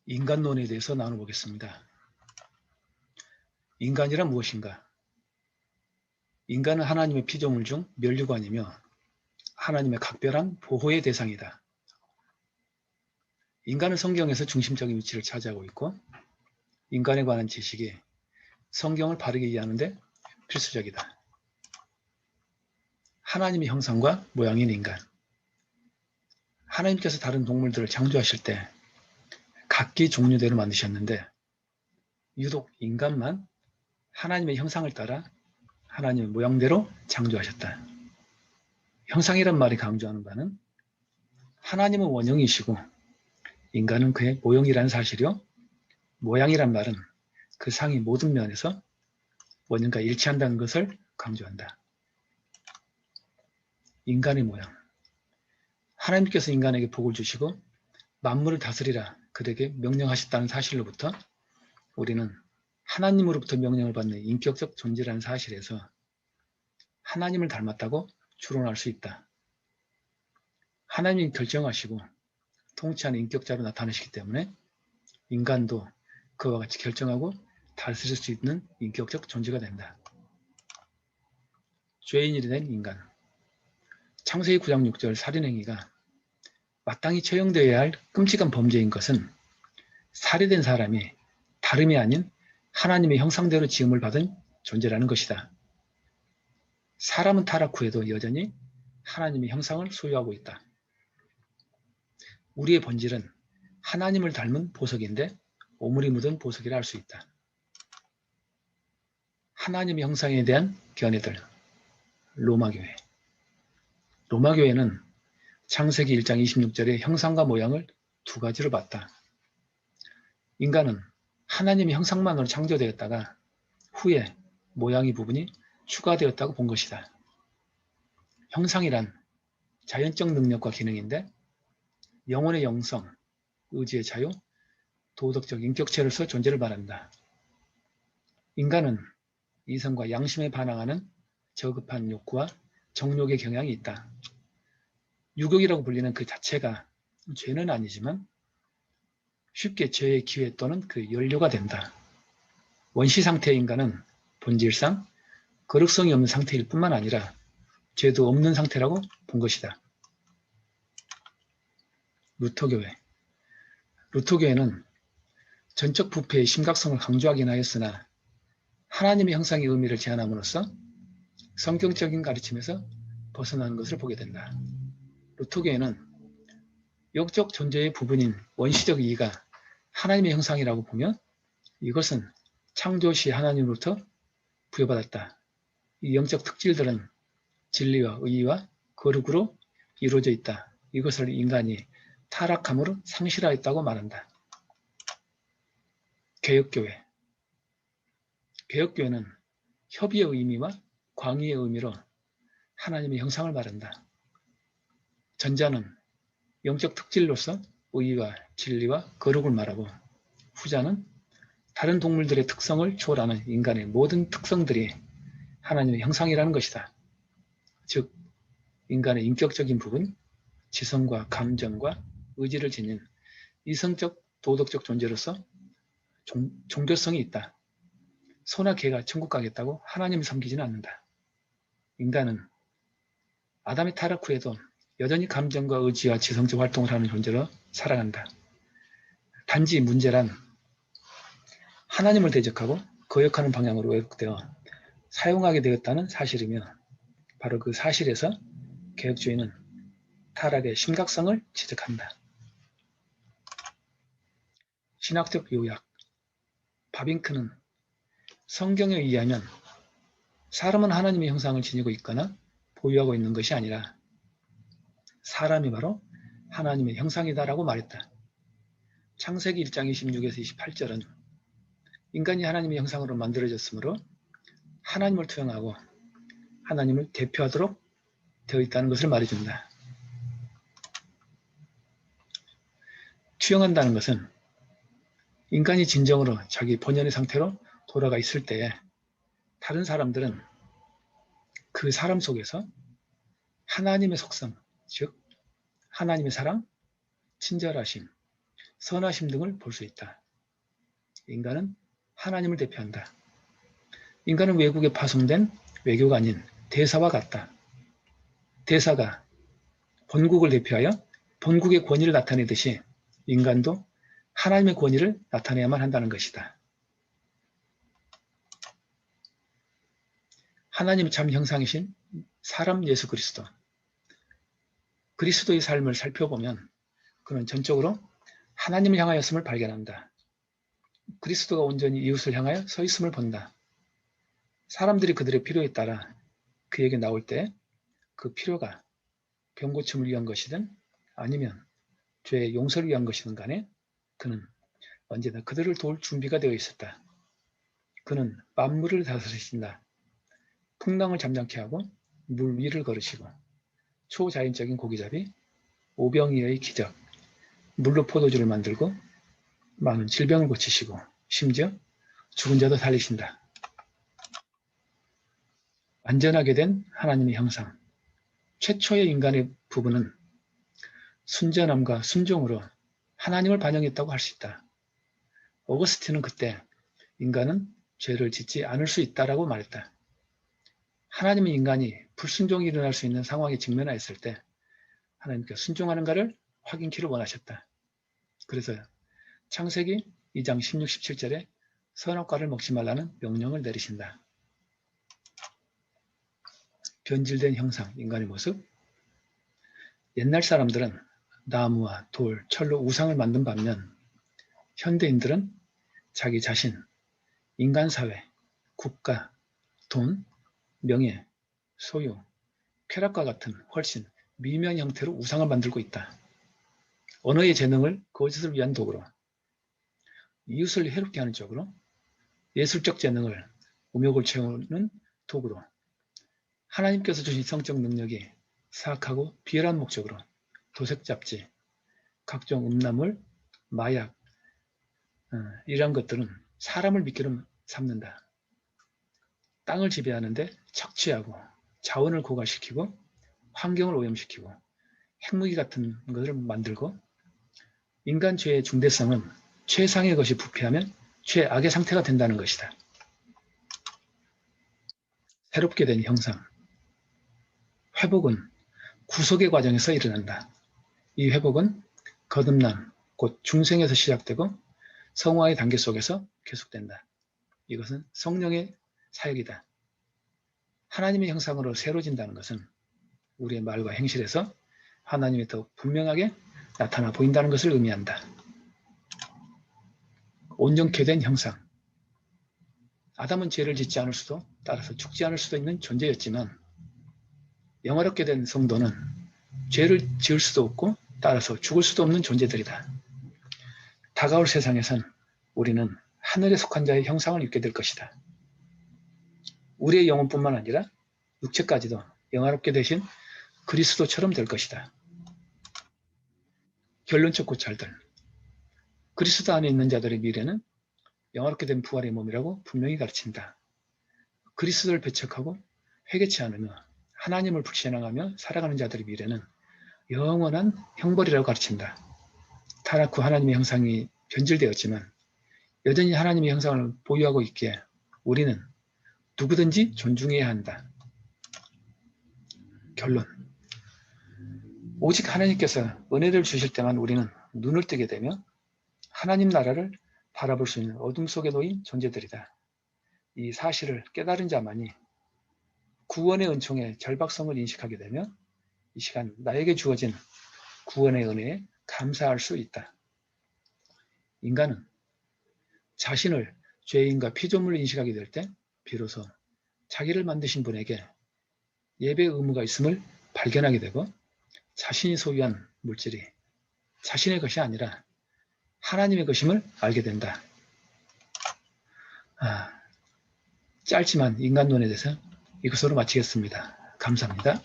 인간론에 대해서 나눠보겠습니다. 인간이란 무엇인가? 인간은 하나님의 피조물 중 면류관이며 하나님의 각별한 보호의 대상이다. 인간은 성경에서 중심적인 위치를 차지하고 있고 인간에 관한 지식이 성경을 바르게 이해하는 데 필수적이다. 하나님의 형상과 모양인 인간. 하나님께서 다른 동물들을 창조하실 때 각기 종류대로 만드셨는데 유독 인간만 하나님의 형상을 따라 하나님의 모양대로 창조하셨다. 형상이란 말이 강조하는 바는 하나님은 원형이시고 인간은 그의 모형이라는 사실이요. 모양이란 말은 그 상이 모든 면에서 원형과 일치한다는 것을 강조한다. 인간의 모양. 하나님께서 인간에게 복을 주시고 만물을 다스리라 그에게 명령하셨다는 사실로부터 우리는 하나님으로부터 명령을 받는 인격적 존재라는 사실에서 하나님을 닮았다고 추론할 수 있다. 하나님이 결정하시고 통치하는 인격자로 나타나시기 때문에 인간도 그와 같이 결정하고 다스릴 수 있는 인격적 존재가 된다. 죄인이 된 인간. 창세기 9장 6절 살인행위가 마땅히 처형되어야 할 끔찍한 범죄인 것은 살해된 사람이 다름이 아닌 하나님의 형상대로 지음을 받은 존재라는 것이다. 사람은 타락 후에도 여전히 하나님의 형상을 소유하고 있다. 우리의 본질은 하나님을 닮은 보석인데 오물이 묻은 보석이라 할 수 있다. 하나님의 형상에 대한 견해들. 로마교회. 로마교회는 창세기 1장 26절의 형상과 모양을 두 가지로 봤다. 인간은 하나님의 형상만으로 창조되었다가 후에 모양의 부분이 추가되었다고 본 것이다. 형상이란 자연적 능력과 기능인데 영혼의 영성, 의지의 자유, 도덕적 인격체로서 존재를 말한다. 인간은 이성과 양심에 반항하는 저급한 욕구와 정욕의 경향이 있다. 유욕이라고 불리는 그 자체가 죄는 아니지만 쉽게 죄의 기회 또는 그 연료가 된다. 원시 상태의 인간은 본질상 거룩성이 없는 상태일 뿐만 아니라 죄도 없는 상태라고 본 것이다. 루터교회. 루터교회는 전적 부패의 심각성을 강조하긴 하였으나 하나님의 형상의 의미를 제한함으로써 성경적인 가르침에서 벗어나는 것을 보게 된다. 루터교회는 영적 존재의 부분인 원시적 이가 하나님의 형상이라고 보면 이것은 창조 시 하나님으로부터 부여받았다. 이 영적 특질들은 진리와 의의와 거룩으로 이루어져 있다. 이것을 인간이 타락함으로 상실하였다고 말한다. 개혁교회. 개혁교회는 협의의 의미와 광의의 의미로 하나님의 형상을 말한다. 전자는 영적 특질로서 의의와 진리와 거룩을 말하고 후자는 다른 동물들의 특성을 초월하는 인간의 모든 특성들이 하나님의 형상이라는 것이다. 즉 인간의 인격적인 부분, 지성과 감정과 의지를 지닌 이성적 도덕적 존재로서 종교성이 있다. 소나 개가 천국 가겠다고 하나님을 섬기지는 않는다. 인간은 아담의 타락 후에도 여전히 감정과 의지와 지성적 활동을 하는 존재로 살아간다. 단지 문제란 하나님을 대적하고 거역하는 방향으로 왜곡되어 사용하게 되었다는 사실이며 바로 그 사실에서 개혁주의는 타락의 심각성을 지적한다. 신학적 요약. 바빙크는 성경에 의하면 사람은 하나님의 형상을 지니고 있거나 보유하고 있는 것이 아니라 사람이 바로 하나님의 형상이다라고 말했다. 창세기 1장 26에서 28절은 인간이 하나님의 형상으로 만들어졌으므로 하나님을 투영하고 하나님을 대표하도록 되어 있다는 것을 말해준다. 투영한다는 것은 인간이 진정으로 자기 본연의 상태로 돌아가 있을 때에 다른 사람들은 그 사람 속에서 하나님의 속성, 즉 하나님의 사랑, 친절하심, 선하심 등을 볼 수 있다. 인간은 하나님을 대표한다. 인간은 외국에 파송된 외교가 아닌 대사와 같다. 대사가 본국을 대표하여 본국의 권위를 나타내듯이 인간도 하나님의 권위를 나타내야만 한다는 것이다. 하나님의 참 형상이신 사람 예수 그리스도. 그리스도의 삶을 살펴보면 그는 전적으로 하나님을 향하였음을 발견한다. 그리스도가 온전히 이웃을 향하여 서 있음을 본다. 사람들이 그들의 필요에 따라 그에게 나올 때 그 필요가 병고침을 위한 것이든 아니면 죄의 용서를 위한 것이든 간에 그는 언제나 그들을 도울 준비가 되어 있었다. 그는 만물을 다스리신다. 풍랑을 잠잠케 하고 물 위를 걸으시고 초자연적인 고기잡이, 오병이어의 기적, 물로 포도주를 만들고 많은 질병을 고치시고 심지어 죽은 자도 살리신다. 완전하게 된 하나님의 형상. 최초의 인간의 부분은 순전함과 순종으로 하나님을 반영했다고 할 수 있다. 어거스틴은 그때 인간은 죄를 짓지 않을 수 있다라고 말했다. 하나님은 인간이 불순종이 일어날 수 있는 상황에 직면하였을 때 하나님께서 순종하는가를 확인키를 원하셨다. 그래서 창세기 2장 16, 17절에 선악과를 먹지 말라는 명령을 내리신다. 변질된 형상, 인간의 모습. 옛날 사람들은 나무와 돌, 철로 우상을 만든 반면 현대인들은 자기 자신, 인간사회, 국가, 돈, 명예, 소유, 쾌락과 같은 훨씬 미묘한 형태로 우상을 만들고 있다. 언어의 재능을 거짓을 위한 도구로, 이웃을 해롭게 하는 쪽으로, 예술적 재능을 음욕을 채우는 도구로, 하나님께서 주신 성적 능력이 사악하고 비열한 목적으로 도색잡지, 각종 음란물, 마약 이러한 것들은 사람을 미끼로 삼는다. 땅을 지배하는데 착취하고 자원을 고갈시키고 환경을 오염시키고 핵무기 같은 것을 만들고 인간 죄의 중대성은 최상의 것이 부패하면 최악의 상태가 된다는 것이다. 새롭게 된 형상. 회복은 구속의 과정에서 일어난다. 이 회복은 거듭남, 곧 중생에서 시작되고 성화의 단계 속에서 계속된다. 이것은 성령의 사역이다. 하나님의 형상으로 새로워진다는 것은 우리의 말과 행실에서 하나님이 더 분명하게 나타나 보인다는 것을 의미한다. 온전케 된 형상. 아담은 죄를 짓지 않을 수도 따라서 죽지 않을 수도 있는 존재였지만 영화롭게 된 성도는 죄를 지을 수도 없고 따라서 죽을 수도 없는 존재들이다. 다가올 세상에선 우리는 하늘에 속한 자의 형상을 입게 될 것이다. 우리의 영혼뿐만 아니라 육체까지도 영화롭게 되신 그리스도처럼 될 것이다. 결론적 고찰들. 그리스도 안에 있는 자들의 미래는 영화롭게 된 부활의 몸이라고 분명히 가르친다. 그리스도를 배척하고 회개치 않으며 하나님을 불신앙하며 살아가는 자들의 미래는 영원한 형벌이라고 가르친다. 타락 후 하나님의 형상이 변질되었지만 여전히 하나님의 형상을 보유하고 있기에 우리는 누구든지 존중해야 한다. 결론. 오직 하나님께서 은혜를 주실 때만 우리는 눈을 뜨게 되며 하나님 나라를 바라볼 수 있는 어둠 속에 놓인 존재들이다. 이 사실을 깨달은 자만이 구원의 은총의 절박성을 인식하게 되며 이 시간 나에게 주어진 구원의 은혜에 감사할 수 있다. 인간은 자신을 죄인과 피조물로 인식하게 될 때 비로소 자기를 만드신 분에게 예배 의무가 있음을 발견하게 되고 자신이 소유한 물질이 자신의 것이 아니라 하나님의 것임을 알게 된다. 짧지만 인간론에 대해서 이것으로 마치겠습니다. 감사합니다.